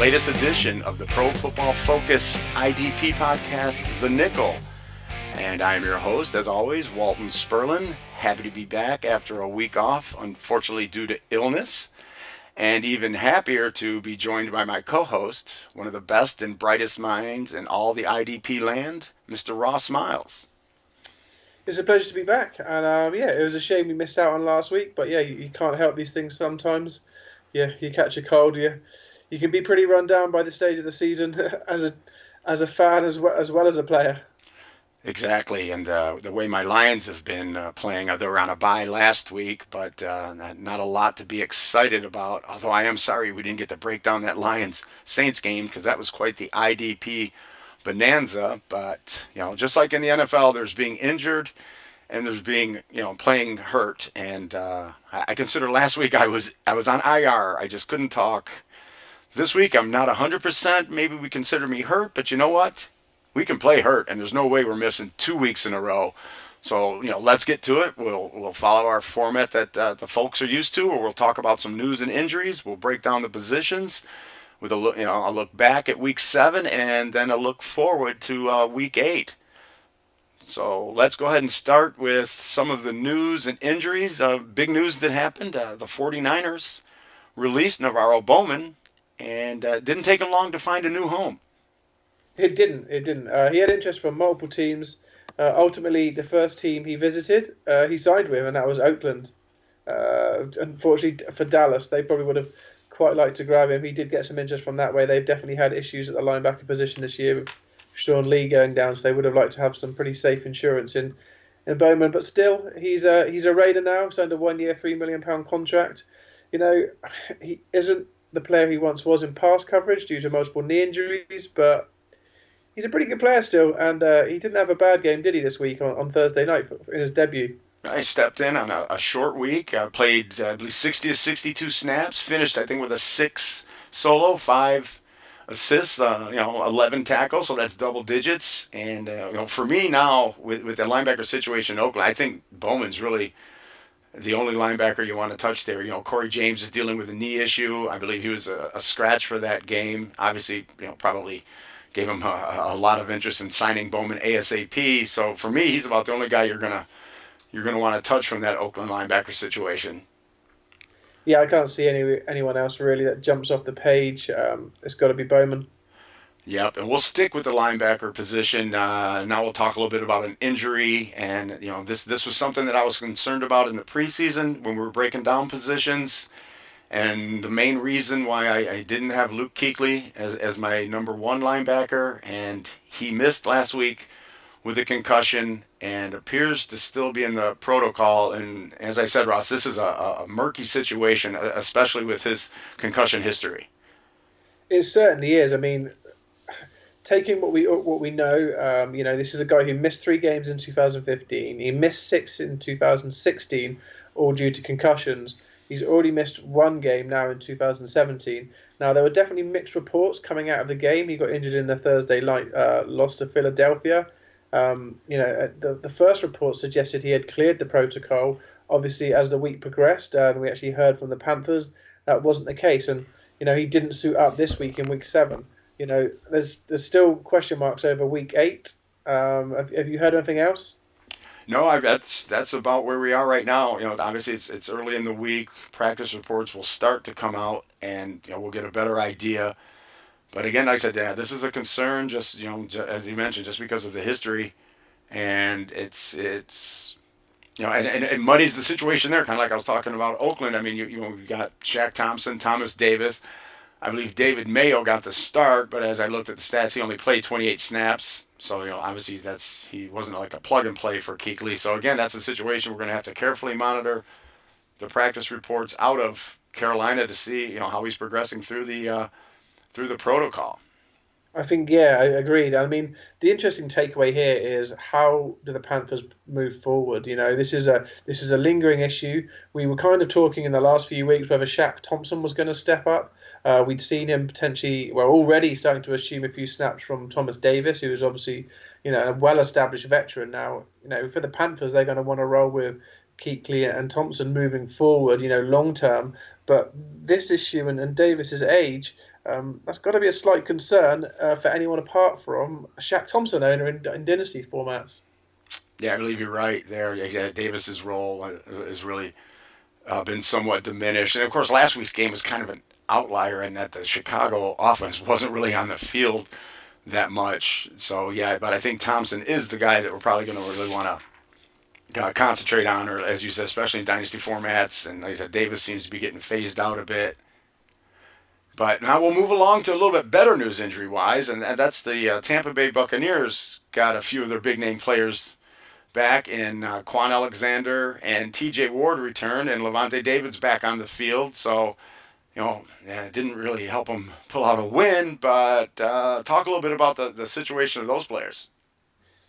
latest edition of the Pro Football Focus IDP podcast, The Nickel. And I'm your host, as always, Walton Spurlin. Happy to be back after a week off, unfortunately due to illness. And even happier to be joined by my co-host, one of the best and brightest minds in all the IDP land, Mr. Ross Miles. It's a pleasure to be back. And it was a shame we missed out on last week. But yeah, you can't help these things sometimes. Yeah, you catch a cold, you can be pretty run down by the stage of the season as a fan as well as a player. Exactly, and the way my Lions have been playing, they were on a bye last week, but not a lot to be excited about, although I am sorry we didn't get to break down that Lions-Saints game because that was quite the IDP bonanza. But, just like in the NFL, there's being injured and there's being, playing hurt. And I consider last week I was on IR. I just couldn't talk. This week I'm not 100%. Maybe we consider me hurt, but you know what? We can play hurt, and there's no way we're missing 2 weeks in a row. So, let's get to it. We'll follow our format that the folks are used to, or we'll talk about some news and injuries. We'll break down the positions with a look, a look back at week 7 and then a look forward to week 8. So let's go ahead and start with some of the news and injuries. Big news that happened. The 49ers released NaVorro Bowman, and didn't take him long to find a new home. It didn't. He had interest from multiple teams. Ultimately, the first team he visited, he signed with, and that was Oakland. Unfortunately for Dallas, they probably would have quite liked to grab him. He did get some interest from that way. They've definitely had issues at the linebacker position this year with Sean Lee going down, so they would have liked to have some pretty safe insurance in Bowman. But still, he's a Raider now. Signed a 1 year, £3 million contract. He isn't the player he once was in pass coverage due to multiple knee injuries, but he's a pretty good player still, and he didn't have a bad game, did he, this week on Thursday night in his debut? I stepped in on a short week. I played, I believe, 60 to 62 snaps, finished, I think, with a 6 solo, 5 assists, 11 tackles, so that's double digits. And, for me now, with the linebacker situation in Oakland, I think Bowman's really the only linebacker you want to touch there. Corey James is dealing with a knee issue. I believe he was a scratch for that game. Obviously, probably gave him a lot of interest in signing Bowman ASAP. So for me, he's about the only guy you're gonna want to touch from that Oakland linebacker situation. Yeah, I can't see anyone else really that jumps off the page. It's got to be Bowman. Yep, and we'll stick with the linebacker position. Now we'll talk a little bit about an injury, and this was something that I was concerned about in the preseason when we were breaking down positions. And the main reason why I didn't have Luke Kuechly as my number 1 linebacker, and he missed last week with a concussion and appears to still be in the protocol. And as I said, Ross, this is a murky situation, especially with his concussion history. It certainly is. I mean, taking what we know, this is a guy who missed 3 games in 2015. He missed 6 in 2016, all due to concussions. He's already missed 1 game now in 2017. Now, there were definitely mixed reports coming out of the game. He got injured in the Thursday night loss to Philadelphia. The first report suggested he had cleared the protocol. Obviously, as the week progressed, and we actually heard from the Panthers, that wasn't the case. And, he didn't suit up this week in week 7. There's still question marks over week 8. Have you heard anything else? No, that's about where we are right now. Obviously it's early in the week. Practice reports will start to come out, and we'll get a better idea. But again, like I said, this is a concern. Just as you mentioned, just because of the history, and it's it muddies the situation there. Kind of like I was talking about Oakland. I mean, you got Shaq Thompson, Thomas Davis. I believe David Mayo got the start, but as I looked at the stats, he only played 28 snaps. So, obviously he wasn't like a plug and play for Kuechly. So again, that's a situation we're going to have to carefully monitor the practice reports out of Carolina to see, how he's progressing through the protocol. I think, I agreed. I mean, the interesting takeaway here is how do the Panthers move forward? This is a lingering issue. We were kind of talking in the last few weeks whether Shaq Thompson was going to step up. We'd seen him potentially, already starting to assume a few snaps from Thomas Davis, who is obviously, a well-established veteran now. For the Panthers, they're going to want to roll with Kuechly and Thompson moving forward, long term. But this issue and Davis's age, that's got to be a slight concern for anyone apart from a Shaq Thompson owner in dynasty formats. Yeah, I believe you're right there. Yeah, Davis's role has really been somewhat diminished. And of course, last week's game was kind of an outlier in that the Chicago offense wasn't really on the field that much. So yeah, but I think Thompson is the guy that we're probably going to really want to concentrate on, or as you said, especially in dynasty formats. And like I said, Davis seems to be getting phased out a bit. But now we'll move along to a little bit better news injury-wise, and that's the Tampa Bay Buccaneers got a few of their big-name players back in Quan Alexander and T.J. Ward returned, and Levante David's back on the field. So, it didn't really help them pull out a win, but talk a little bit about the situation of those players.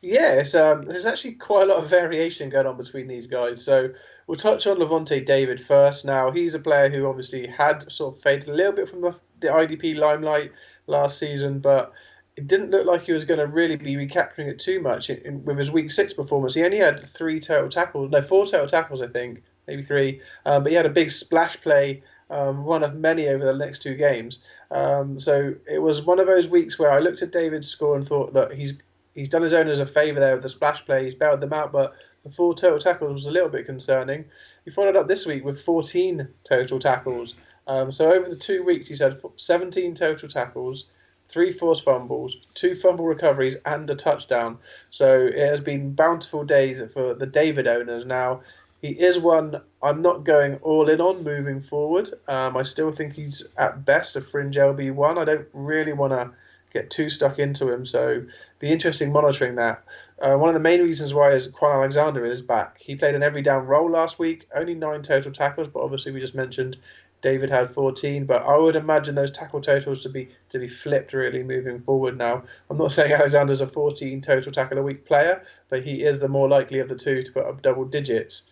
Yeah, there's actually quite a lot of variation going on between these guys. So we'll touch on Levante David first. Now, he's a player who obviously had sort of faded a little bit from the IDP limelight last season, but it didn't look like he was going to really be recapturing it too much with his Week 6 performance. He only had 4 total tackles, I think, maybe 3. But he had a big splash play, one of many over the next 2 games. So it was one of those weeks where I looked at David's score and thought, look, he's done his owners a favour there with the splash play. He's bailed them out, but the 4 total tackles was a little bit concerning. He followed up this week with 14 total tackles. So over the 2 weeks, he's had 17 total tackles, 3 forced fumbles, 2 fumble recoveries, and a touchdown. So it has been bountiful days for the David owners. Now, he is one I'm not going all in on moving forward. I still think he's at best a fringe LB1. I don't really want to get too stuck into him, so be interesting monitoring that. One of the main reasons why is Quan Alexander is back. He played an every down role last week, only 9 total tackles, but obviously we just mentioned David had 14, but I would imagine those tackle totals to be flipped really moving forward now. I'm not saying Alexander's a 14 total tackle a week player, but he is the more likely of the two to put up double digits.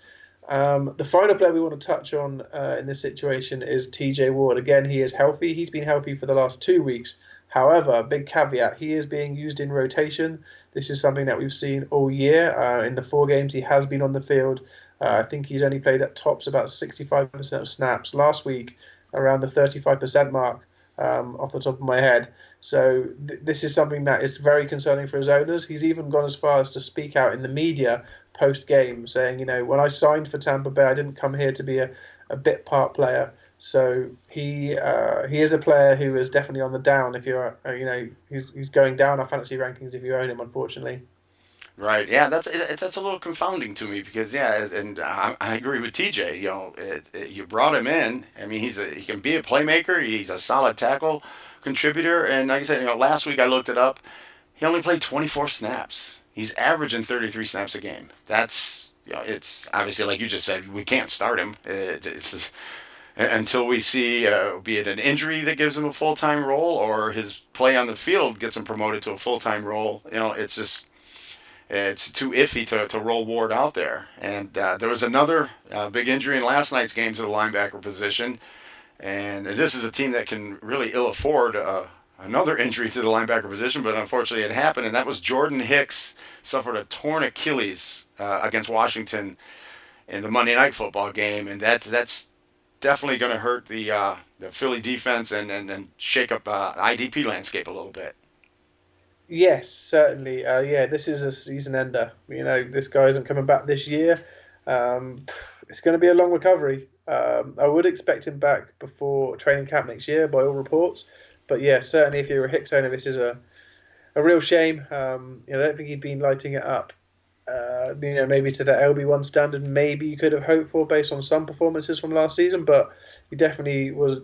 The final player we want to touch on in this situation is TJ Ward. Again, he is healthy. He's been healthy for the last 2 weeks. However, big caveat, he is being used in rotation. This is something that we've seen all year. In the 4 games he has been on the field, I think he's only played at tops about 65% of snaps. Last week, around the 35% mark, off the top of my head. So this is something that is very concerning for his owners. He's even gone as far as to speak out in the media post-game, saying, when I signed for Tampa Bay, I didn't come here to be a bit part player. So he is a player who is definitely on the down. If you're, he's going down our fantasy rankings if you own him, unfortunately. Right. Yeah, that's a little confounding to me because and I agree with TJ. You brought him in. I mean, he can be a playmaker. He's a solid tackle contributor. And like I said, last week I looked it up. He only played 24 snaps. He's averaging 33 snaps a game. That's it's obviously like you just said, we can't start him. It's until we see, be it an injury that gives him a full-time role or his play on the field gets him promoted to a full-time role. It's just. It's too iffy to roll Ward out there. And there was another big injury in last night's game to the linebacker position. And this is a team that can really ill afford another injury to the linebacker position, but unfortunately it happened. And that was Jordan Hicks suffered a torn Achilles against Washington in the Monday Night Football game. And that's definitely going to hurt the Philly defense and shake up IDP landscape a little bit. Yes, certainly. This is a season ender. This guy isn't coming back this year. It's going to be a long recovery. I would expect him back before training camp next year, by all reports. But yeah, certainly if you're a Hicks owner, this is a real shame. I don't think he'd been lighting it up. Maybe to the LB1 standard, maybe you could have hoped for based on some performances from last season, but he definitely was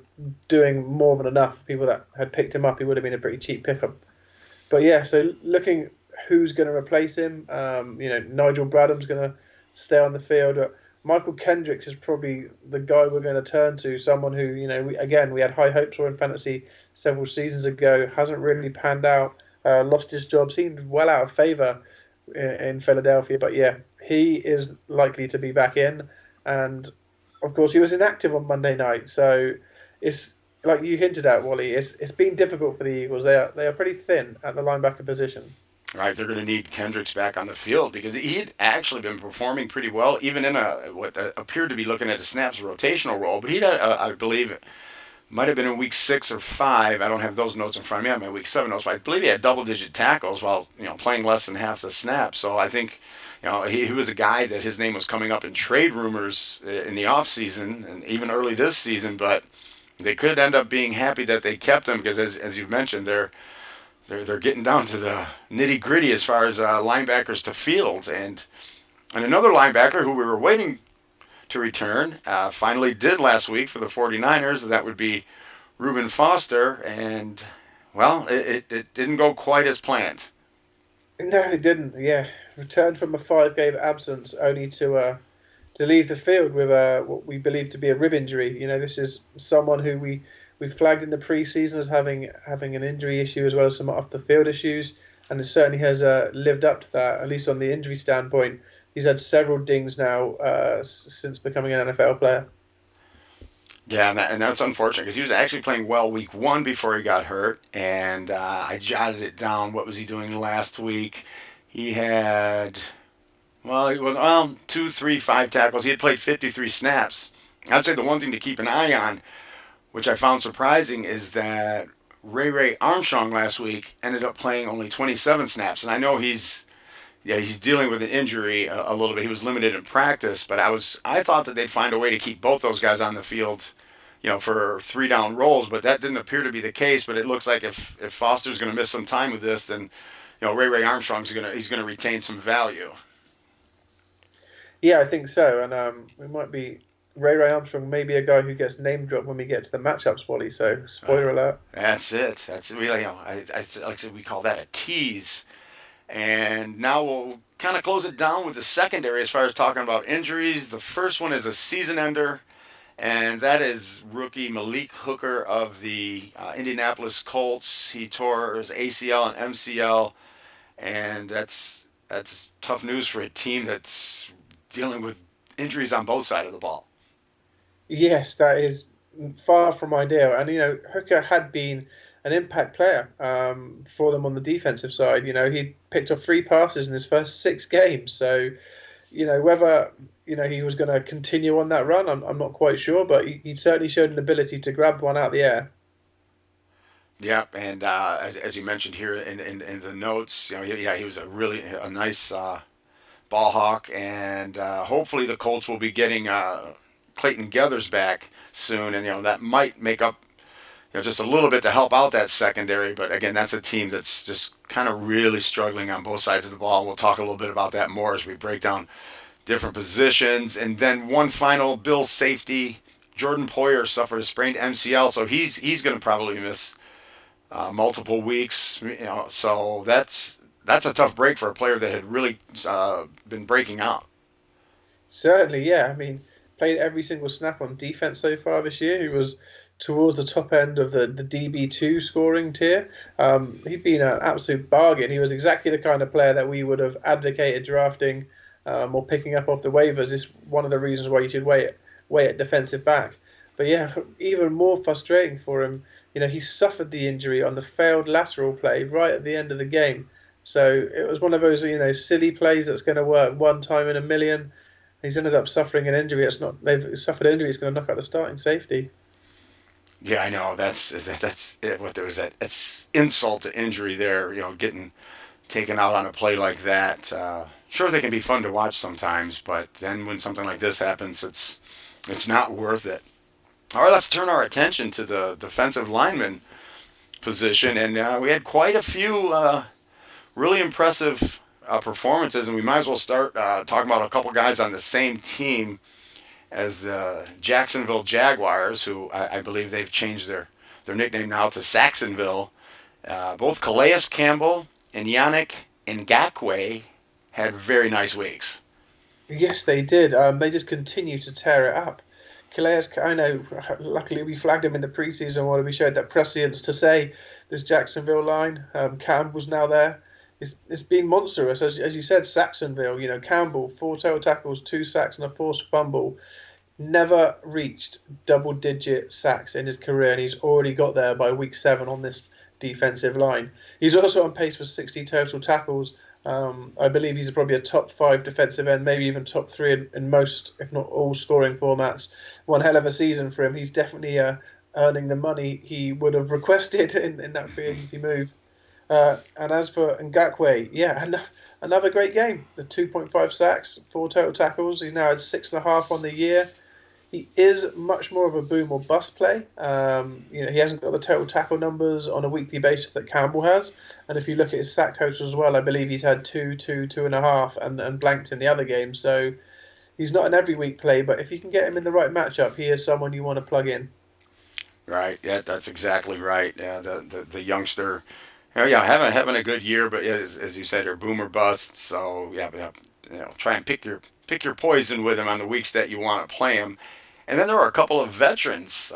doing more than enough. People that had picked him up, he would have been a pretty cheap pickup. But yeah, so looking who's going to replace him, Nigel Bradham's going to stay on the field. Michael Kendricks is probably the guy we're going to turn to, someone who, we had high hopes for in fantasy several seasons ago, hasn't really panned out, lost his job, seemed well out of favour in Philadelphia. But yeah, he is likely to be back in. And of course, he was inactive on Monday night. So it's, like you hinted at, Wally, it's been difficult for the Eagles. They are pretty thin at the linebacker position. Right, they're going to need Kendricks back on the field because he had actually been performing pretty well, even in what appeared to be looking at a snaps rotational role. But he had, I believe, it might have been in week 6 or 5. I don't have those notes in front of me. I have my week 7 notes. But I believe he had double-digit tackles while playing less than half the snaps. So I think he was a guy that his name was coming up in trade rumors in the offseason and even early this season. But they could end up being happy that they kept him because, as you've mentioned, they're getting down to the nitty gritty as far as linebackers to field, and another linebacker who we were waiting to return finally did last week for the 49ers. That would be Ruben Foster, and well, it didn't go quite as planned. No, it didn't. Yeah, returned from a 5-game absence, only to leave the field with what we believe to be a rib injury. This is someone who we flagged in the preseason as having an injury issue as well as some off the field issues, and it certainly has lived up to that. At least on the injury standpoint, he's had several dings now since becoming an NFL player. Yeah, and that's unfortunate because he was actually playing well week 1 before he got hurt, and I jotted it down. What was he doing last week? He had, he was 2, 3, 5 tackles. He had played 53 snaps. I'd say the one thing to keep an eye on, which I found surprising, is that Ray Armstrong last week ended up playing only 27 snaps. And I know he's dealing with an injury a little bit. He was limited in practice, but I thought that they'd find a way to keep both those guys on the field, for 3-down roles, but that didn't appear to be the case. But it looks like if Foster's going to miss some time with this, then Ray Armstrong's going to retain some value. Yeah, I think so, and it might be. Ray Armstrong may be a guy who gets name dropped when we get to the matchups, Wally. So, spoiler alert. That's it. Like I said, we call that a tease. And now we'll kind of close it down with the secondary as far as talking about injuries. The first one is a season ender, and that is rookie Malik Hooker of the Indianapolis Colts. He tore his ACL and MCL, and that's tough news for a team that's dealing with injuries on both sides of the ball. Yes, that is far from ideal. And, Hooker had been an impact player for them on the defensive side. He picked up 3 passes in his first 6 games. So, whether, he was going to continue on that run, I'm not quite sure. But he certainly showed an ability to grab one out of the air. Yeah, and as you mentioned here in the notes, he was a nice ball hawk. And hopefully the Colts will be getting Clayton Geathers back soon, and that might make up just a little bit to help out that secondary. But again, that's a team that's just kind of really struggling on both sides of the ball. And we'll talk a little bit about that more as we break down different positions. And then one final Bills safety, Jordan Poyer, suffered a sprained MCL, so he's going to probably miss multiple weeks. So that's a tough break for a player that had really been breaking out. Certainly, yeah. I mean, played every single snap on defense so far this year. He was towards the top end of the DB2 scoring tier. He'd been an absolute bargain. He was exactly the kind of player that we would have advocated drafting or picking up off the waivers. It's one of the reasons why you should wait at defensive back. But yeah, even more frustrating for him. He suffered the injury on the failed lateral play right at the end of the game. So it was one of those silly plays that's going to work one time in a million. He's ended up suffering an injury. They've suffered an injury. It's going to knock out the starting safety. Yeah, I know. That's it. What there was that's insult to injury there. Getting taken out on a play like that. Sure, they can be fun to watch sometimes, but then when something like this happens, it's not worth it. All right, let's turn our attention to the defensive lineman position, and we had quite a few really impressive performances, and we might as well start talking about a couple guys on the same team as the Jacksonville Jaguars, who I believe they've changed their nickname now to Saxonville. Both Calais Campbell and Yannick Ngakoue had very nice weeks. Yes, they did. They just continue to tear it up. Calais, I know, luckily we flagged him in the preseason where we showed that prescience to say this Jacksonville line. Campbell's now there. It's been monstrous. As you said, Saxonville, Campbell, 4 total tackles, 2 sacks and a forced fumble. Never reached double-digit sacks in his career, and he's already got there by week 7 on this defensive line. He's also on pace for 60 total tackles. I believe he's probably a top 5 defensive end, maybe even top 3 in most, if not all, scoring formats. One hell of a season for him. He's definitely earning the money he would have requested in that free agency move. And as for Ngakoue, another great game. The 2.5 sacks, 4 total tackles. He's now had 6.5 on the year. He is much more of a boom or bust play. He hasn't got the total tackle numbers on a weekly basis that Campbell has. And if you look at his sack totals as well, I believe he's had 2.5, and blanked in the other game. So he's not an every week play, but if you can get him in the right matchup, he is someone you want to plug in. Right. Yeah, that's exactly right. Yeah, the youngster. Having a good year, but as you said, they're boom or bust. So try and pick your poison with him on the weeks that you want to play him. And then there are a couple of veterans,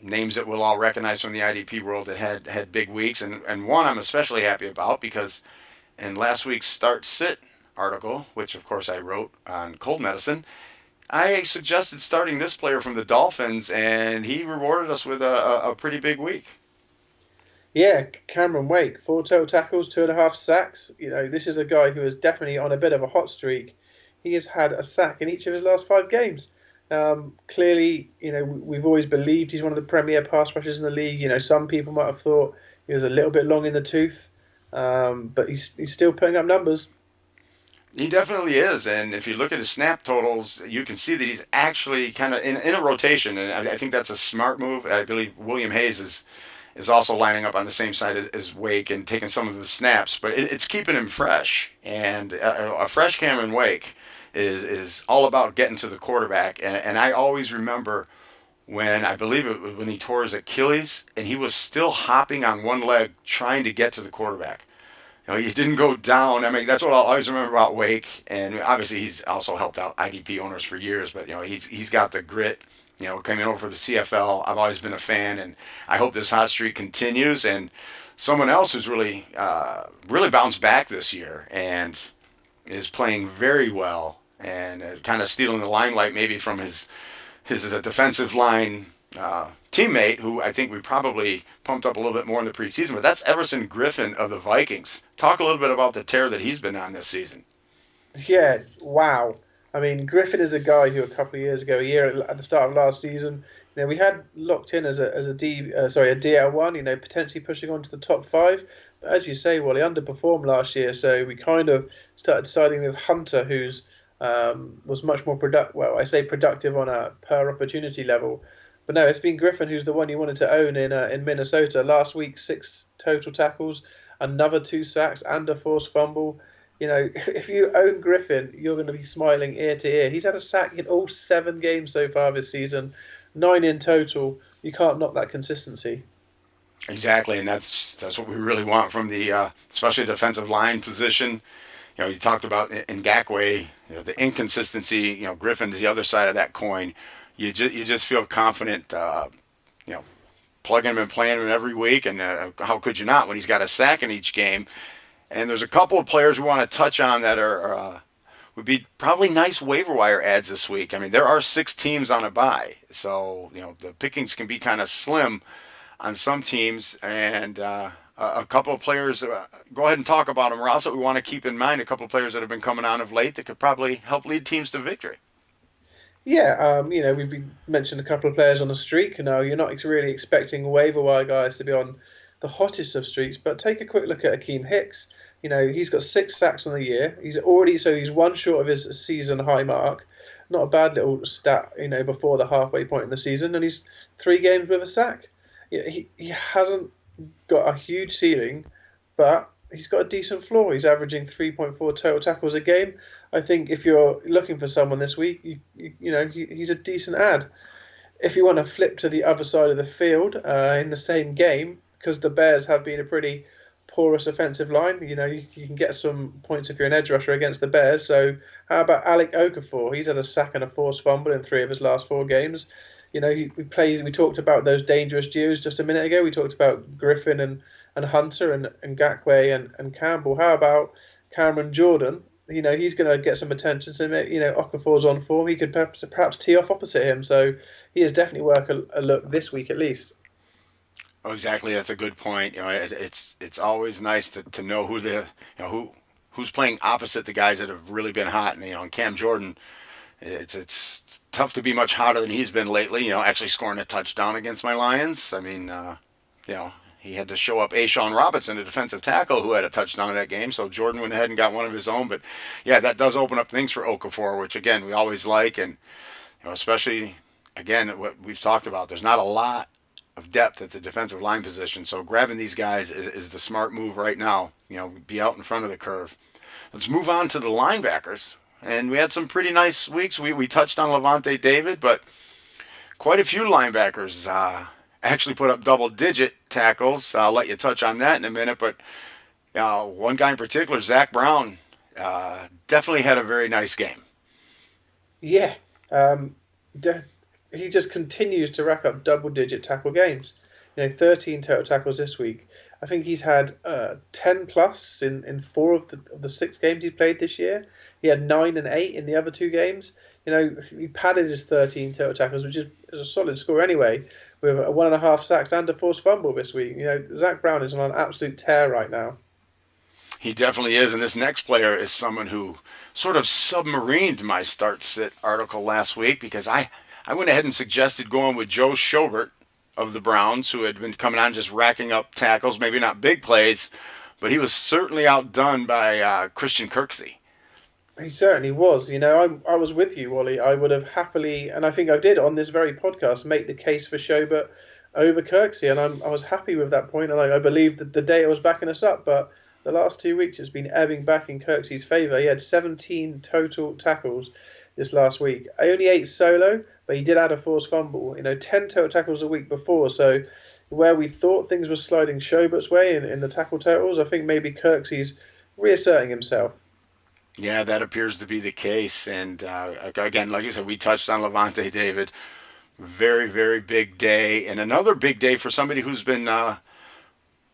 names that we'll all recognize from the IDP world that had big weeks, and one I'm especially happy about because in last week's Start Sit article, which of course I wrote on cold medicine, I suggested starting this player from the Dolphins, and he rewarded us with a pretty big week. Yeah, Cameron Wake, 4 total tackles, 2.5 sacks. This is a guy who is definitely on a bit of a hot streak. He has had a sack in each of his last 5 games. Clearly, we've always believed he's one of the premier pass rushers in the league. Some people might have thought he was a little bit long in the tooth, but he's still putting up numbers. He definitely is, and if you look at his snap totals, you can see that he's actually kind of in a rotation, and I think that's a smart move. I believe William Hayes is also lining up on the same side as Wake and taking some of the snaps, but it's keeping him fresh, and a fresh Cameron Wake is all about getting to the quarterback. And I always remember when I believe it was when he tore his Achilles and he was still hopping on one leg trying to get to the quarterback. He didn't go down. I mean, that's what I'll always remember about Wake. And obviously he's also helped out IDP owners for years, but he's got the grit. Coming over for the CFL, I've always been a fan, and I hope this hot streak continues. And someone else who's really bounced back this year and is playing very well and kind of stealing the limelight maybe from his defensive line teammate, who I think we probably pumped up a little bit more in the preseason, but that's Everson Griffin of the Vikings. Talk a little bit about the tear that he's been on this season. Yeah, wow. I mean, Griffin is a guy who a couple of years ago, at the start of last season, we had locked in as a D out one, potentially pushing on to the top 5. But as you say, well, he underperformed last year, so we kind of started siding with Hunter, who's was much more productive on a per opportunity level. But no, it's been Griffin who's the one you wanted to own in Minnesota. Last week, 6 total tackles, another 2 sacks, and a forced fumble. If you own Griffin, you're going to be smiling ear to ear. He's had a sack in all 7 games so far this season, 9 in total. You can't knock that consistency. Exactly, and that's what we really want from the especially defensive line position. You talked about Ngakoue, the inconsistency. Griffin's the other side of that coin. You just feel confident, plugging him and playing him every week, and how could you not when he's got a sack in each game? And there's a couple of players we want to touch on that would be probably nice waiver wire ads this week. I mean, there are 6 teams on a bye, so the pickings can be kind of slim on some teams, and a couple of players. Go ahead and talk about them, Ross. That we want to keep in mind. A couple of players that have been coming on of late that could probably help lead teams to victory. Yeah, we've mentioned a couple of players on the streak. You're not really expecting waiver wire guys to be on the hottest of streaks, but take a quick look at Hakeem Hicks. He's got 6 sacks on the year. He's 1 short of his season high mark. Not a bad little stat, before the halfway point in the season, and he's 3 games with a sack. He hasn't got a huge ceiling, but he's got a decent floor. He's averaging 3.4 total tackles a game. I think if you're looking for someone this week, he's a decent ad. If you want to flip to the other side of the field in the same game, because the Bears have been a pretty porous offensive line, you can get some points if you're an edge rusher against the Bears. So how about Alec Okafor? He's had a sack and a forced fumble in 3 of his last 4 games. We talked about those dangerous duos just a minute ago. We talked about Griffin and Hunter and Ngakoue and Campbell. How about Cameron Jordan? He's going to get some attention. So, Okafor's on form. He could perhaps tee off opposite him. So he is definitely worth a look this week at least. Oh, exactly. That's a good point. It's always nice to know who's playing opposite the guys that have really been hot. And Cam Jordan, it's tough to be much hotter than he's been lately. Actually scoring a touchdown against my Lions. I mean, you know, he had to show up Ashawn Robinson, a defensive tackle, who had a touchdown in that game. So Jordan went ahead and got one of his own. But yeah, that does open up things for Okafor, which again we always like, and especially again what we've talked about. There's not a lot of depth at the defensive line position, so grabbing these guys is the smart move right now. Be out in front of the curve. Let's move on to the linebackers. And we had some pretty nice weeks. We touched on Levante David, but quite a few linebackers actually put up double-digit tackles. I'll let you touch on that in a minute. But one guy in particular, Zac Brown, definitely had a very nice game. Yeah, he just continues to rack up double-digit tackle games. 13 total tackles this week. I think he's had 10 plus in 4 of the 6 games he played this year. He had 9 and 8 in the other 2 games. He padded his 13 total tackles, which is a solid score anyway, with a 1.5 sacks and a forced fumble this week. Zac Brown is on an absolute tear right now. He definitely is, and this next player is someone who sort of submarined my start-sit article last week because I went ahead and suggested going with Joe Schobert of the Browns, who had been coming on just racking up tackles, maybe not big plays, but he was certainly outdone by Christian Kirksey. He certainly was. I was with you, Wally. I would have happily, and I think I did on this very podcast, make the case for Schobert over Kirksey, and I was happy with that point, and I believe that the data was backing us up, but the last 2 weeks it's been ebbing back in Kirksey's favour. He had 17 total tackles this last week. Only 8 solo, but he did add a forced fumble. 10 total tackles a week before, so where we thought things were sliding Schobert's way in the tackle totals, I think maybe Kirksey's reasserting himself. Yeah, that appears to be the case. And again, like you said, we touched on Levante David. Very, very big day. And another big day for somebody who's been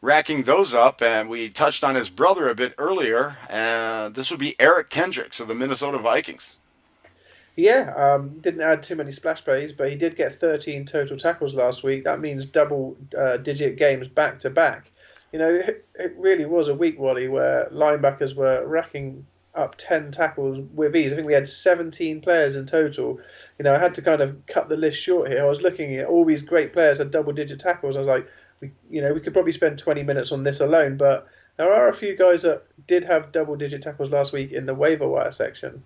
racking those up. And we touched on his brother a bit earlier. This would be Eric Kendricks of the Minnesota Vikings. Yeah, didn't add too many splash plays, but he did get 13 total tackles last week. That means double-digit games back to back. It really was a week, Wally, where linebackers were racking up 10 tackles with ease. I think we had 17 players in total. I had to kind of cut the list short here. I was looking at all these great players had double-digit tackles. I was like, we could probably spend 20 minutes on this alone, but there are a few guys that did have double-digit tackles last week in the waiver wire section.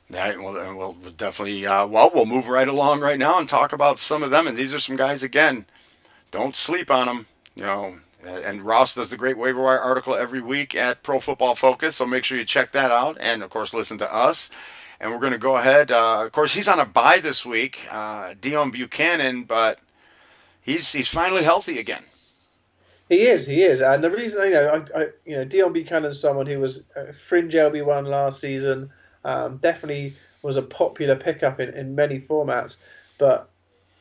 Yeah, we'll definitely, we'll move right along right now and talk about some of them. And these are some guys, again, don't sleep on them, and Ross does the great waiver wire article every week at Pro Football Focus. So make sure you check that out. And, of course, listen to us. And we're going to go ahead. Of course, he's on a bye this week, Dion Buchanan, but he's finally healthy again. He is, and the reason Dion Buchanan is someone who was a fringe LB1 last season, definitely was a popular pickup in many formats, but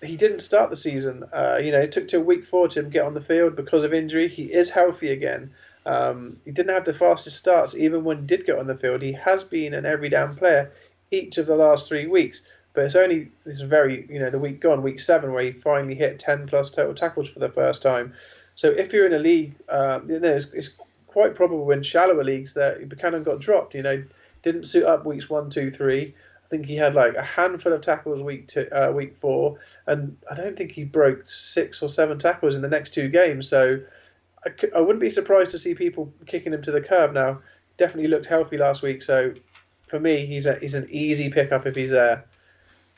he didn't start the season. It took till week 4 to get on the field because of injury. He is healthy again. He didn't have the fastest starts even when he did get on the field. He has been an every down player each of the last 3 weeks, but it's only the week gone, week 7, where he finally hit 10 plus total tackles for the first time. So if you're in a league, it's quite probable in shallower leagues that Buchanan got dropped. Didn't suit up weeks 1, 2, 3. I think he had like a handful of tackles week 4, and I don't think he broke 6 or 7 tackles in the next 2 games. So I wouldn't be surprised to see people kicking him to the curb now. Definitely looked healthy last week, so for me, he's an easy pickup if he's there.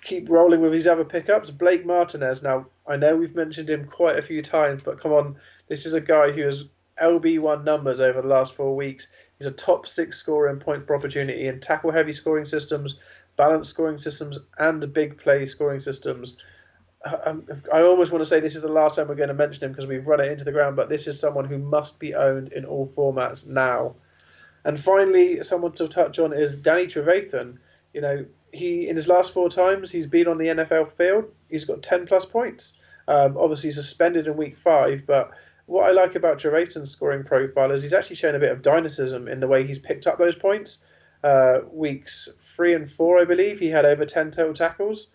Keep rolling with his other pickups. Blake Martinez. Now, I know we've mentioned him quite a few times, but come on, this is a guy who has LB1 numbers over the last 4 weeks. He's a top 6 scorer in point per opportunity in tackle-heavy scoring systems, balanced scoring systems, and big play scoring systems. I almost want to say this is the last time we're going to mention him because we've run it into the ground, but this is someone who must be owned in all formats now. And finally, someone to touch on is Danny Trevathan. He in his last 4 times he's been on the NFL field, he's got 10 plus points. Obviously suspended in week 5, but what I like about Trevathan's scoring profile is he's actually shown a bit of dynamism in the way he's picked up those points. Weeks 3 and 4, I believe, he had over 10 total tackles.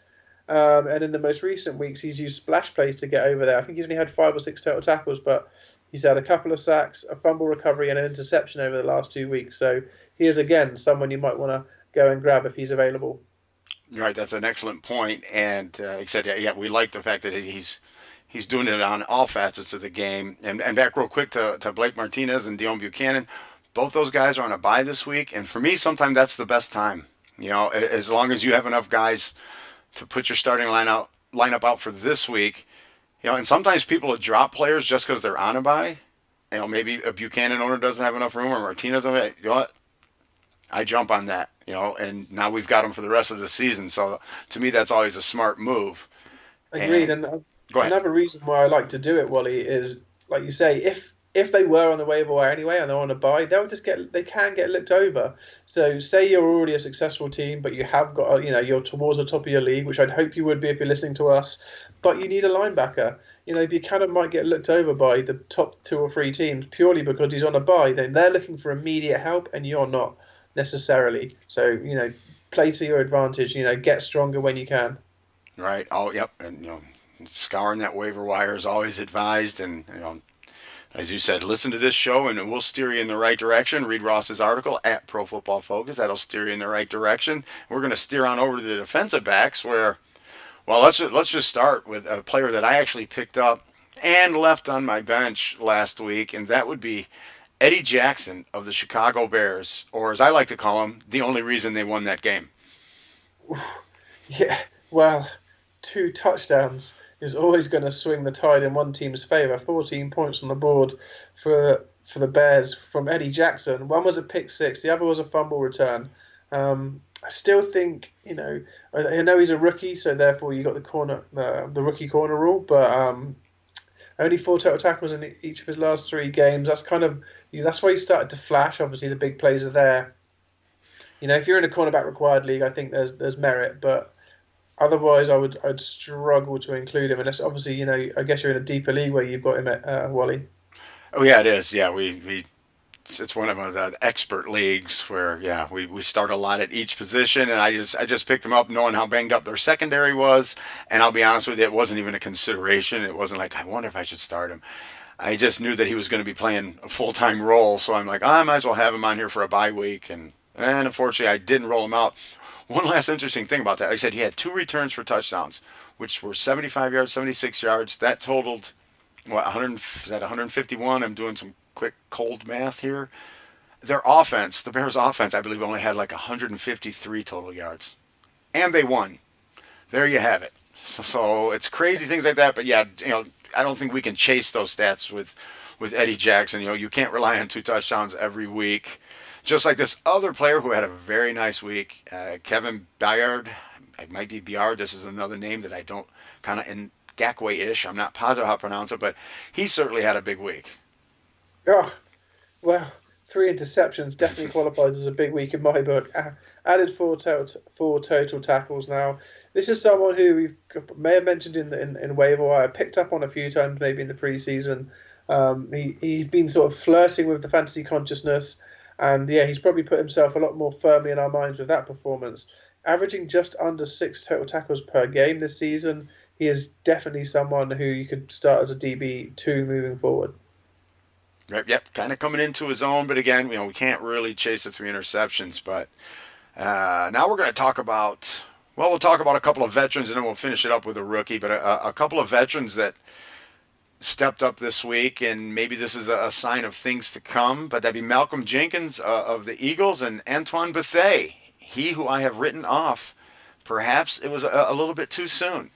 And in the most recent weeks, he's used splash plays to get over there. I think he's only had 5 or 6 total tackles, but he's had a couple of sacks, a fumble recovery, and an interception over the last 2 weeks. So he is, again, someone you might want to go and grab if he's available. Right, that's an excellent point. And like I said, yeah, we like the fact that he's doing it on all facets of the game. And back real quick to Blake Martinez and Dion Buchanan. Both those guys are on a bye this week, and for me, sometimes that's the best time. As long as you have enough guys to put your starting lineup out for this week. And sometimes people will drop players just because they're on a bye. Maybe a Buchanan owner doesn't have enough room, or Martinez. You know what? I jump on that. And now we've got him for the rest of the season. So to me, that's always a smart move. Agreed. And another reason why I like to do it, Wally, is like you say, if they were on the waiver wire anyway and they're on a bye, they can get looked over. So say you're already a successful team, but you have got you're towards the top of your league, which I'd hope you would be if you're listening to us. But you need a linebacker. Buchanan might get looked over by the top 2 or 3 teams purely because he's on a bye. Then they're looking for immediate help, and you're not necessarily. So play to your advantage. Get stronger when you can. Right. Oh, yep. And scouring that waiver wire is always advised. And as you said, listen to this show, and we'll steer you in the right direction. Read Ross's article at Pro Football Focus. That'll steer you in the right direction. We're going to steer on over to the defensive backs, where, well, let's just start with a player that I actually picked up and left on my bench last week, and that would be Eddie Jackson of the Chicago Bears, or as I like to call him, the only reason they won that game. Yeah, well, 2 touchdowns is always going to swing the tide in one team's favour. 14 points on the board for the Bears from Eddie Jackson. One was a pick 6, the other was a fumble return. I still think, I know he's a rookie, so therefore you got the rookie corner rule, but only 4 total tackles in each of his last 3 games. That's why he started to flash. Obviously, the big plays are there. If you're in a cornerback required league, I think there's merit, but otherwise, I'd struggle to include him unless, obviously, I guess you're in a deeper league where you've got him at Wally. Oh yeah, it is. Yeah, it's one of the expert leagues where we start a lot at each position, and I just picked them up knowing how banged up their secondary was, and I'll be honest with you, it wasn't even a consideration. It wasn't like I wonder if I should start him. I just knew that he was going to be playing a full-time role, so I'm like, I might as well have him on here for a bye week, and unfortunately I didn't roll him out. One last interesting thing about that, like I said, he had 2 returns for touchdowns, which were 75 yards, 76 yards. That totaled, 151? I'm doing some quick cold math here. Their offense, the Bears' offense, I believe only had like 153 total yards. And they won. There you have it. So it's crazy things like that, but yeah, I don't think we can chase those stats with Eddie Jackson. You can't rely on 2 touchdowns every week. Just like this other player who had a very nice week, Kevin Byard. It might be Byard. This is another name that I don't kind of in Gakwe-ish. I'm not positive how to pronounce it, but he certainly had a big week. Oh, well, 3 interceptions definitely qualifies as a big week in my book. Added 4 total tackles now. This is someone who we may have mentioned in waiver wire, picked up on a few times maybe in the preseason. He's been sort of flirting with the fantasy consciousness. And yeah, he's probably put himself a lot more firmly in our minds with that performance. Averaging just under 6 total tackles per game this season, he is definitely someone who you could start as a DB2 moving forward. Yep, kind of coming into his own, but again, we can't really chase the 3 interceptions. But now we're going to talk about, we'll talk about a couple of veterans, and then we'll finish it up with a rookie. But a couple of veterans that stepped up this week, and maybe this is a sign of things to come, but that'd be Malcolm Jenkins of the Eagles and Antoine Bethea, he who I have written off. Perhaps it was a little bit too soon.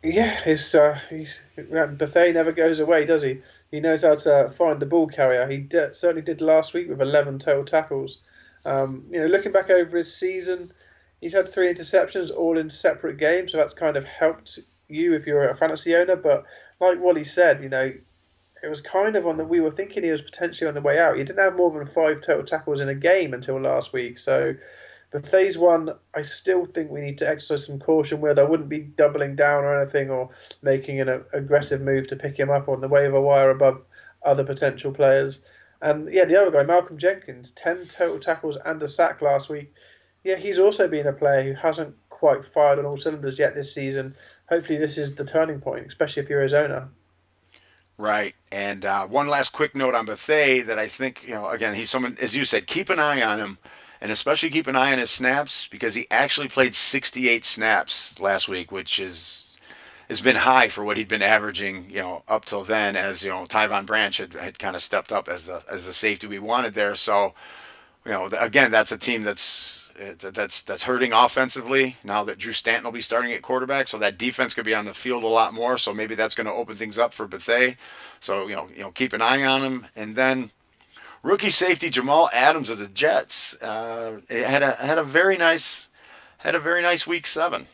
Yeah, Bethea never goes away, does he? He knows how to find the ball carrier. He certainly did last week with 11 total tackles. Looking back over his season, he's had 3 interceptions, all in separate games, so that's kind of helped you if you're a fantasy owner, but like Wally said, it was kind of we were thinking he was potentially on the way out. He didn't have more than 5 total tackles in a game until last week. So Bethea's one, I still think we need to exercise some caution with. I wouldn't be doubling down or anything or making an aggressive move to pick him up on the waiver wire above other potential players. And yeah, the other guy, Malcolm Jenkins, 10 total tackles and a sack last week. Yeah, he's also been a player who hasn't quite fired on all cylinders yet this season. Hopefully, this is the turning point, especially if you're his owner. Right. And one last quick note on Bethea that I think, again, he's someone, as you said, keep an eye on him and especially keep an eye on his snaps because he actually played 68 snaps last week, which has been high for what he'd been averaging, up till then as, Tyvon Branch had kind of stepped up as the safety we wanted there. So, again, that's a team that's hurting offensively now that Drew Stanton will be starting at quarterback. So that defense could be on the field a lot more. So maybe that's going to open things up for Bethea. So keep an eye on him. And then rookie safety Jamal Adams of the Jets had a very nice week 7.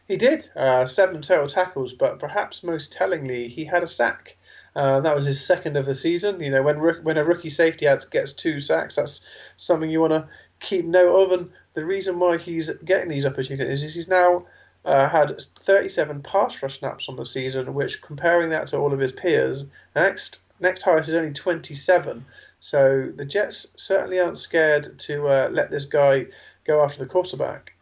He did 7 total tackles, but perhaps most tellingly, he had a sack. That was his second of the season. When a rookie safety gets 2 sacks, that's something you want to keep note of. And the reason why he's getting these opportunities is he's now had 37 pass rush snaps on the season, which, comparing that to all of his peers, next highest is only 27. So the Jets certainly aren't scared to let this guy go after the quarterback.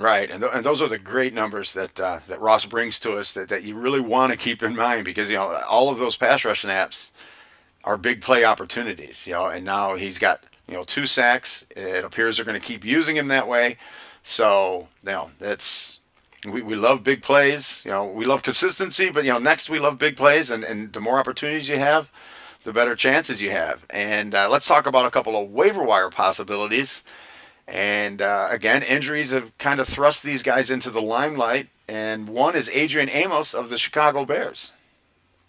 Right, and those are the great numbers that Ross brings to us that you really want to keep in mind because all of those pass rush snaps are big play opportunities. And now he's got 2 sacks. It appears they're going to keep using him that way. So that's we love big plays. We love consistency, but next we love big plays, and the more opportunities you have, the better chances you have. And let's talk about a couple of waiver wire possibilities. And again, injuries have kind of thrust these guys into the limelight. And one is Adrian Amos of the Chicago Bears.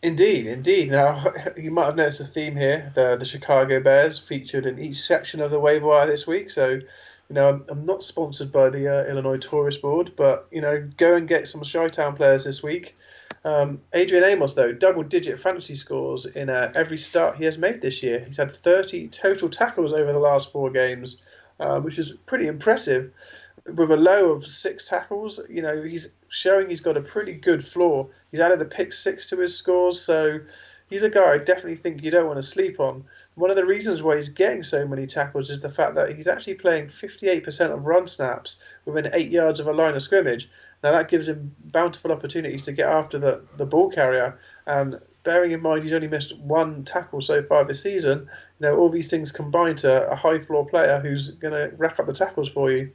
Indeed. Now, you might have noticed a theme here. The Chicago Bears featured in each section of the waiver wire this week. So, I'm not sponsored by the Illinois Tourist Board, but, go and get some Chi-Town players this week. Adrian Amos, though, double-digit fantasy scores in every start he has made this year. He's had 30 total tackles over the last 4 games. Which is pretty impressive. With a low of 6 tackles, he's showing he's got a pretty good floor. He's added a pick 6 to his scores, so he's a guy I definitely think you don't want to sleep on. One of the reasons why he's getting so many tackles is the fact that he's actually playing 58% of run snaps within 8 yards of a line of scrimmage. Now that gives him bountiful opportunities to get after the ball carrier, and bearing in mind he's only missed 1 tackle so far this season, all these things combine to a high floor player who's going to rack up the tackles for you.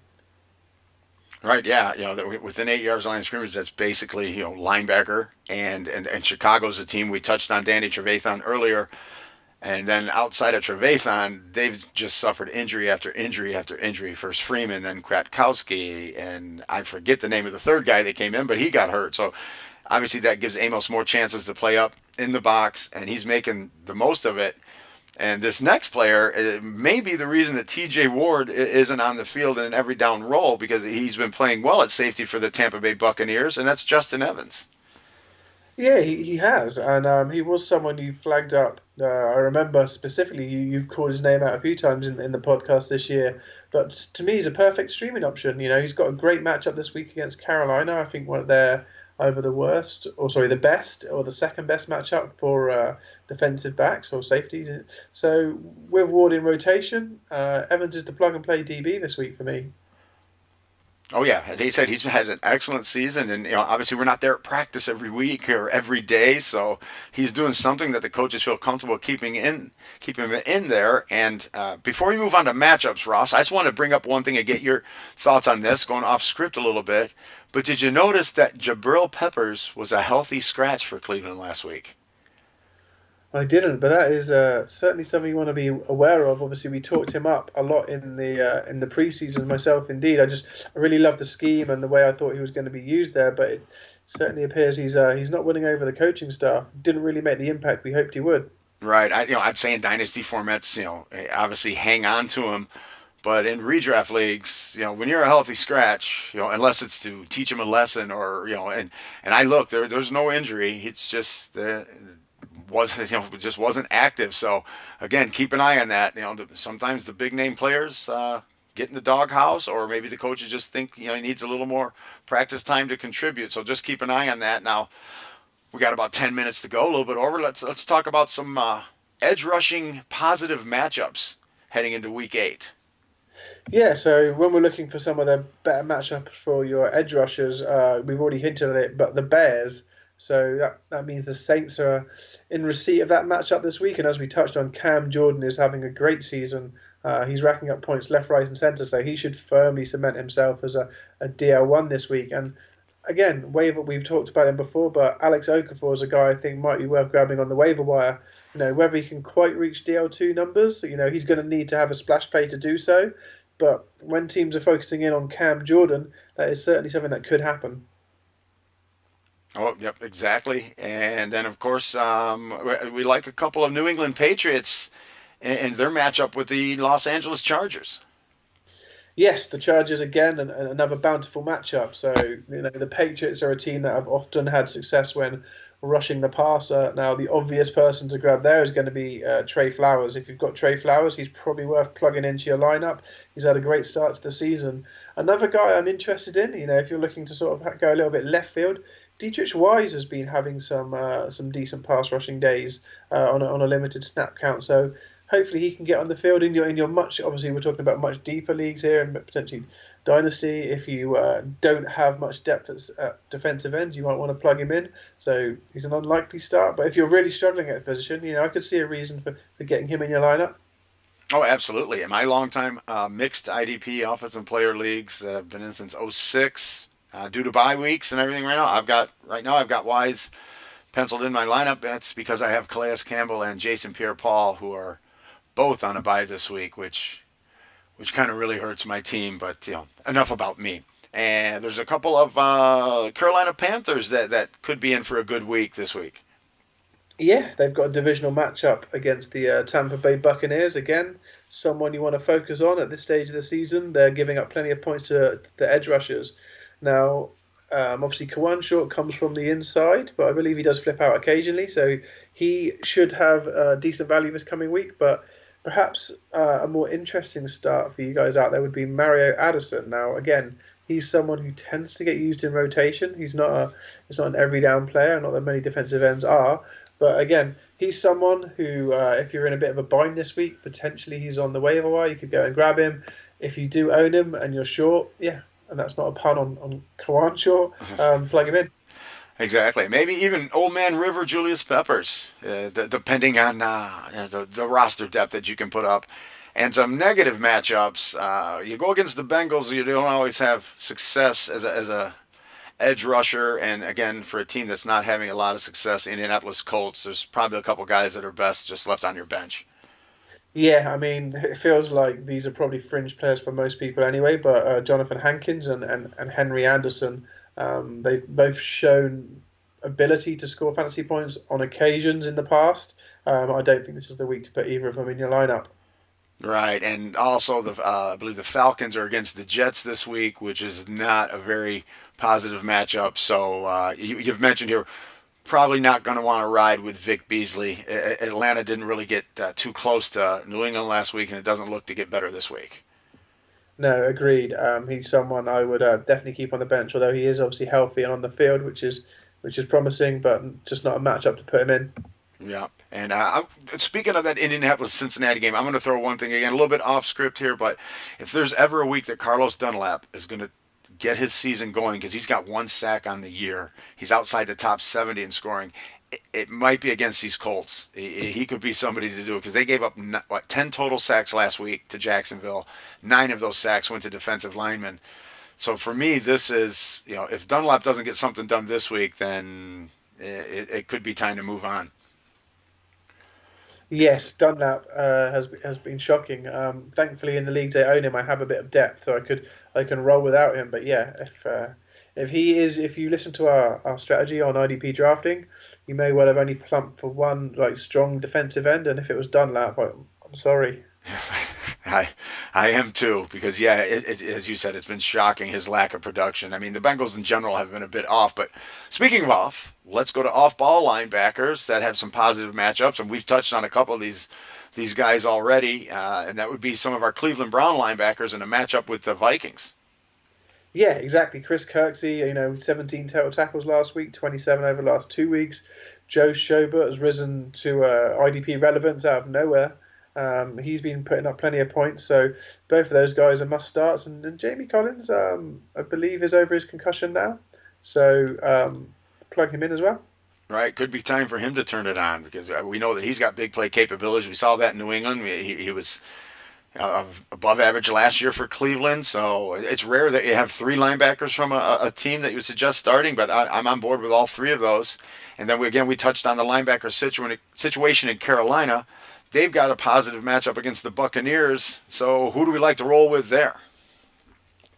Right, yeah, within 8 yards line of scrimmage, that's basically linebacker, and Chicago's a team we touched on Danny Trevathan earlier, and then outside of Trevathan, they've just suffered injury after injury after injury. First Freeman, then Kwiatkowski, and I forget the name of the third guy that came in, but he got hurt. So obviously that gives Amos more chances to play up in the box, and he's making the most of it. And this next player may be the reason that T.J. Ward isn't on the field in an every down role because he's been playing well at safety for the Tampa Bay Buccaneers, and that's Justin Evans. Yeah, he has, and he was someone you flagged up. I remember specifically you've called his name out a few times in the podcast this year. But to me, he's a perfect streaming option. He's got a great matchup this week against Carolina. I think one of their either the best or the second best matchup for defensive backs or safeties. So with Ward in rotation, Evans is the plug and play DB this week for me. Oh yeah, he said he's had an excellent season, and obviously we're not there at practice every week or every day, so he's doing something that the coaches feel comfortable keeping him in there. And before we move on to matchups, Ross, I just want to bring up one thing and get your thoughts on this, going off script a little bit. But did you notice that Jabril Peppers was a healthy scratch for Cleveland last week? I didn't, but that is certainly something you want to be aware of. Obviously, we talked him up a lot in the preseason. Myself, indeed, I really loved the scheme and the way I thought he was going to be used there. But it certainly appears he's not winning over the coaching staff. Didn't really make the impact we hoped he would. Right. I'd say in dynasty formats, obviously hang on to him. But in redraft leagues, when you're a healthy scratch, unless it's to teach him a lesson or, and I look, there's no injury. It's just just wasn't active. So again, keep an eye on that. Sometimes the big name players get in the doghouse, or maybe the coaches just think he needs a little more practice time to contribute. So just keep an eye on that. Now we got about 10 minutes to go, a little bit over. Let's talk about some edge rushing positive matchups heading into week 8. Yeah, so when we're looking for some of the better matchups for your edge rushers, we've already hinted at it, but the Bears. So that means the Saints are in receipt of that matchup this week. And as we touched on, Cam Jordan is having a great season. He's racking up points left, right, and centre, so he should firmly cement himself as a DL1 this week. And again, waiver, we've talked about him before, but Alex Okafor is a guy I think might be worth grabbing on the waiver wire. Whether he can quite reach DL2 numbers, he's going to need to have a splash play to do so. But when teams are focusing in on Cam Jordan, that is certainly something that could happen. Oh, yep, exactly. And then, of course, we like a couple of New England Patriots and their matchup with the Los Angeles Chargers. Yes, the Chargers again, and another bountiful matchup. So, the Patriots are a team that have often had success when rushing the passer. Now, the obvious person to grab there is going to be Trey Flowers. If you've got Trey Flowers, he's probably worth plugging into your lineup. He's had a great start to the season. Another guy I'm interested in, if you're looking to sort of go a little bit left field, Dietrich Wise has been having some decent pass rushing days on a limited snap count. So hopefully he can get on the field in your much. Obviously, we're talking about much deeper leagues here and potentially dynasty. If you don't have much depth at defensive end, you might want to plug him in. So he's an unlikely start. But if you're really struggling at the position, I could see a reason for getting him in your lineup. Oh, absolutely. In my longtime mixed IDP offensive player leagues that I've been in since '06, due to bye weeks and everything right now I've got Wise penciled in my lineup. That's because I have Calais Campbell and Jason Pierre-Paul who are both on a bye this week, which kind of really hurts my team. But enough about me. And there's a couple of Carolina Panthers that could be in for a good week this week. Yeah, they've got a divisional matchup against the Tampa Bay Buccaneers. Again, someone you want to focus on at this stage of the season. They're giving up plenty of points to the edge rushers. Now, obviously, Kawan Short comes from the inside, but I believe he does flip out occasionally, so he should have decent value this coming week. But perhaps a more interesting start for you guys out there would be Mario Addison. Now, again, he's someone who tends to get used in rotation. He's not an every down player, not that many defensive ends are. But again, he's someone who, if you're in a bit of a bind this week, potentially he's on the waiver wire. You could go and grab him. If you do own him and you're short, yeah, and that's not a pun on Kawan Short, plug him in. Exactly. Maybe even Old Man River Julius Peppers, depending on the roster depth that you can put up. And some negative matchups. You go against the Bengals, you don't always have success as a edge rusher. And again, for a team that's not having a lot of success, Indianapolis Colts, there's probably a couple guys that are best just left on your bench. Yeah, I mean, it feels like these are probably fringe players for most people anyway, but Jonathan Hankins and Henry Anderson, they've both shown ability to score fantasy points on occasions in the past. I don't think this is the week to put either of them in your lineup. Right, and also I believe the Falcons are against the Jets this week, which is not a very positive matchup. So you've mentioned here probably not going to want to ride with Vic Beasley. Atlanta didn't really get too close to New England last week, and it doesn't look to get better this week. No, agreed. He's someone I would definitely keep on the bench, although he is obviously healthy and on the field, which is promising, but just not a matchup to put him in. Yeah, and speaking of that Indianapolis-Cincinnati game, I'm going to throw one thing again, a little bit off script here, but if there's ever a week that Carlos Dunlap is going to get his season going, because he's got one sack on the year, he's outside the top 70 in scoring, it might be against these Colts. He could be somebody to do it, because they gave up 10 total sacks last week to Jacksonville. 9 of those sacks went to defensive linemen. So for me, this is, if Dunlap doesn't get something done this week, then it could be time to move on. Yes, Dunlap has been shocking. Thankfully, in the leagues I own him, I have a bit of depth, so I can roll without him. But yeah, if you listen to our strategy on IDP drafting, you may well have only plumped for one strong defensive end, and if it was Dunlap, I'm sorry. I am too, because as you said, it's been shocking, his lack of production. I mean, the Bengals in general have been a bit off, but speaking of off, let's go to off-ball linebackers that have some positive matchups, and we've touched on a couple of these guys already, and that would be some of our Cleveland Brown linebackers in a matchup with the Vikings. Yeah, exactly. Chris Kirksey, 17 total tackles last week, 27 over the last 2 weeks. Joe Schobert has risen to IDP relevance out of nowhere. He's been putting up plenty of points, so both of those guys are must starts. And Jamie Collins, I believe, is over his concussion now, so plug him in as well. Right, could be time for him to turn it on because we know that he's got big play capabilities. We saw that in New England. He was above average last year for Cleveland. So it's rare that you have three linebackers from a team that you would suggest starting, but I'm on board with all three of those. And then we touched on the linebacker situation in Carolina. They've got a positive matchup against the Buccaneers. So who do we like to roll with there?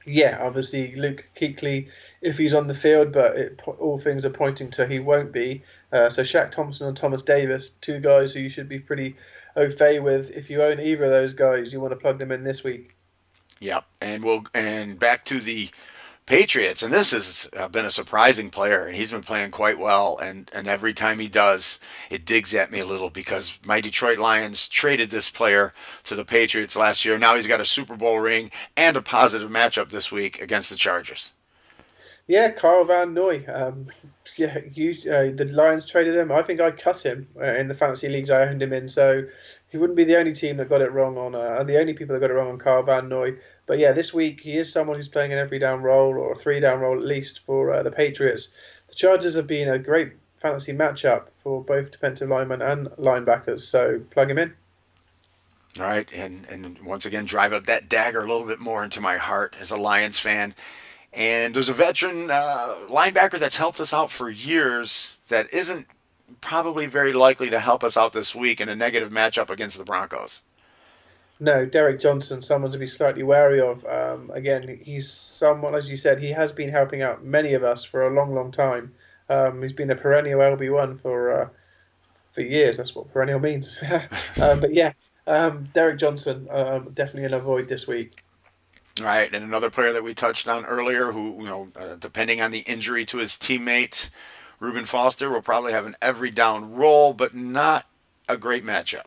Yeah, obviously Luke Kuechly, if he's on the field, but all things are pointing to he won't be. So Shaq Thompson and Thomas Davis, two guys who you should be pretty au fait with. If you own either of those guys, you want to plug them in this week. Yep, and back to the Patriots, and this has been a surprising player, and he's been playing quite well. And every time he does, it digs at me a little because my Detroit Lions traded this player to the Patriots last year. Now he's got a Super Bowl ring and a positive matchup this week against the Chargers. Yeah, Kyle Van Noy. The Lions traded him. I think I cut him in the fantasy leagues I owned him in. So he wouldn't be the only team that got it wrong on, the only people that got it wrong on Kyle Van Noy. But yeah, this week he is someone who's playing an every down role or a three down role at least for the Patriots. The Chargers have been a great fantasy matchup for both defensive linemen and linebackers. So plug him in. All right, and once again, drive up that dagger a little bit more into my heart as a Lions fan. And there's a veteran linebacker that's helped us out for years that isn't probably very likely to help us out this week in a negative matchup against the Broncos. No, Derrick Johnson, someone to be slightly wary of. Again, he's someone, as you said, he has been helping out many of us for a long, long time. He's been a perennial LB1 for years. That's what perennial means. But yeah, Derrick Johnson, definitely an avoid this week. Right, and another player that we touched on earlier, who depending on the injury to his teammate, Rubin Foster will probably have an every down role, but not a great matchup.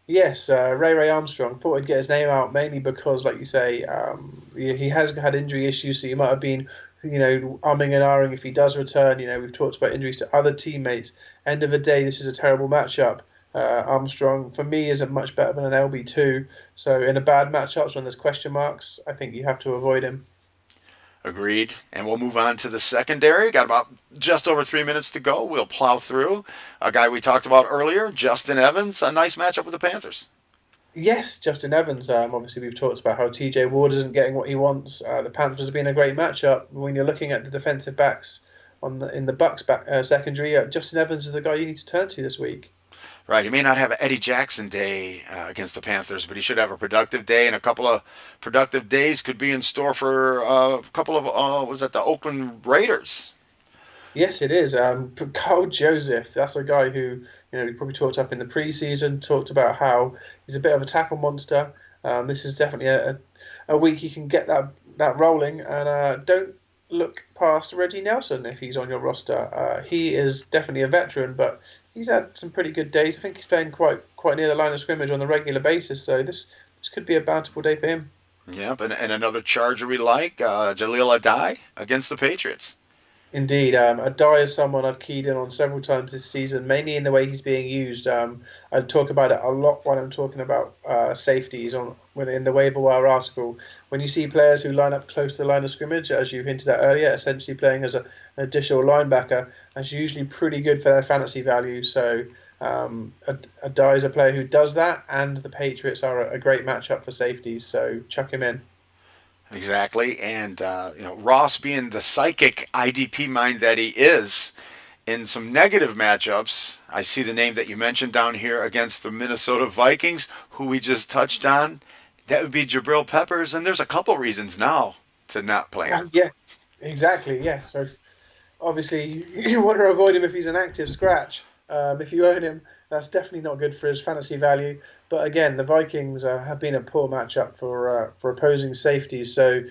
Yes, Ray Armstrong. Thought I'd get his name out mainly because, like you say, he has had injury issues, so you might have been, umming and ahhing if he does return. We've talked about injuries to other teammates. End of the day, this is a terrible matchup. Armstrong, for me, isn't much better than an LB2. So in a bad matchups when there's question marks, I think you have to avoid him. Agreed. And we'll move on to the secondary. Got about just over 3 minutes to go. We'll plow through. A guy we talked about earlier, Justin Evans, a nice matchup with the Panthers. Yes, Justin Evans. Obviously, we've talked about how TJ Ward isn't getting what he wants. The Panthers have been a great matchup. When you're looking at the defensive backs in the Bucks secondary, Justin Evans is the guy you need to turn to this week. Right, he may not have an Eddie Jackson day against the Panthers, but he should have a productive day, and a couple of productive days could be in store for a couple of, the Oakland Raiders? Yes, it is. Carl Joseph, that's a guy who, we probably talked up in the preseason, talked about how he's a bit of a tackle monster. This is definitely a week he can get that rolling, and don't look past Reggie Nelson if he's on your roster. He is definitely a veteran, but he's had some pretty good days. I think he's playing quite near the line of scrimmage on a regular basis, so this could be a bountiful day for him. Yep, and another Charger we like, Jaleel Adai against the Patriots. Indeed, Adai is someone I've keyed in on several times this season, mainly in the way he's being used. I talk about it a lot when I'm talking about safeties in the waiver wire article. When you see players who line up close to the line of scrimmage, as you hinted at earlier, essentially playing as an additional linebacker, that's usually pretty good for their fantasy value. So Adai is a player who does that, and the Patriots are a great matchup for safeties, so chuck him in. Exactly, and Ross being the psychic IDP mind that he is, in some negative matchups, I see the name that you mentioned down here against the Minnesota Vikings, who we just touched on. That would be Jabril Peppers, and there's a couple reasons now to not play him. Yeah, exactly. Yeah, so obviously you want to avoid him if he's an active scratch. If you own him, that's definitely not good for his fantasy value. But again, the Vikings have been a poor matchup for opposing safeties. So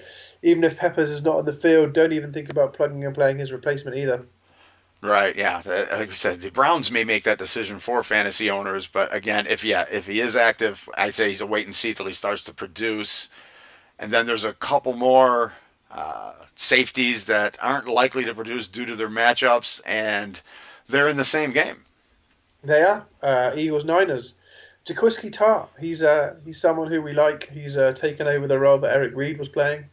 even if Peppers is not on the field, don't even think about plugging and playing his replacement either. Right, yeah. Like I said, the Browns may make that decision for fantasy owners, but again, if he is active, I'd say he's a wait and see till he starts to produce. And then there's a couple more safeties that aren't likely to produce due to their matchups, and they're in the same game. They are Eagles Niners. Jaquiski Tartt, he's someone who we like. He's taken over the role that Eric Reid was playing.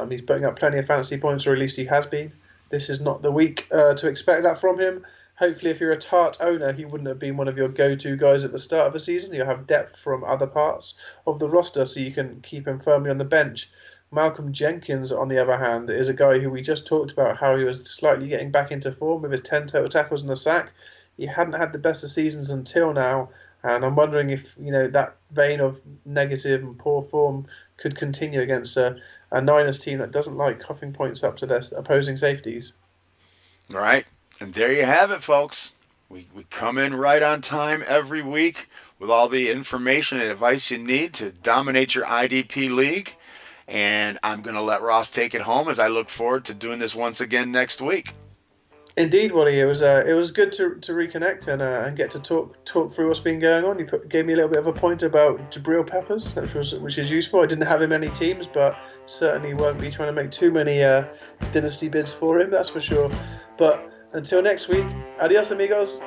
He's putting up plenty of fantasy points, or at least he has been. This is not the week to expect that from him. Hopefully, if you're a Tartt owner, he wouldn't have been one of your go-to guys at the start of the season. You'll have depth from other parts of the roster, so you can keep him firmly on the bench. Malcolm Jenkins, on the other hand, is a guy who we just talked about how he was slightly getting back into form with his 10 total tackles and a sack. He hadn't had the best of seasons until now, and I'm wondering if that vein of negative and poor form could continue against a Niners team that doesn't like coughing points up to their opposing safeties. All right. And there you have it, folks. We come in right on time every week with all the information and advice you need to dominate your IDP league. And I'm going to let Ross take it home as I look forward to doing this once again next week. Indeed, Wally. It was good to reconnect and get to talk through what's been going on. You gave me a little bit of a point about Jabril Peppers, which is useful. I didn't have him any teams, but certainly won't be trying to make too many dynasty bids for him, that's for sure. But until next week, adios amigos.